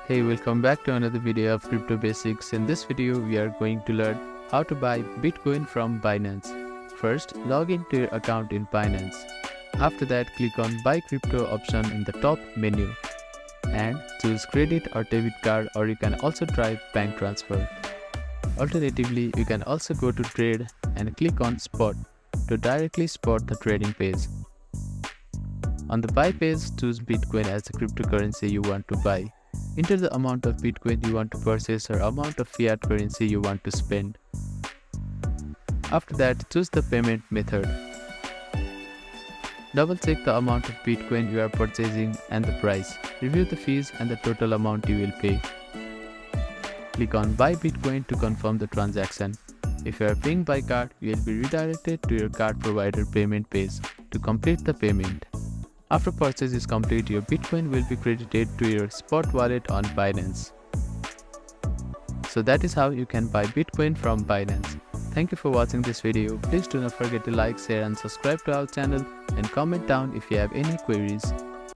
Hey, welcome back to another video of Crypto Basics. In this video, we are going to learn how to buy Bitcoin from Binance. First, log into your account in Binance. After that, click on Buy Crypto option in the top menu and choose credit or debit card, or you can also try bank transfer. Alternatively, you can also go to Trade and click on Spot to directly spot the trading page. On the buy page, choose Bitcoin as the cryptocurrency you want to buy. Enter the amount of Bitcoin you want to purchase or amount of fiat currency you want to spend. After that, choose the payment method. Double check the amount of Bitcoin you are purchasing and the price. Review the fees and the total amount you will pay. Click on Buy Bitcoin to confirm the transaction. If you are paying by card, you will be redirected to your card provider payment page to complete the payment. After purchase is complete, your Bitcoin will be credited to your spot wallet on Binance. So that is how you can buy Bitcoin from Binance. Thank you for watching this video. Please do not forget to like, share and subscribe to our channel and comment down if you have any queries.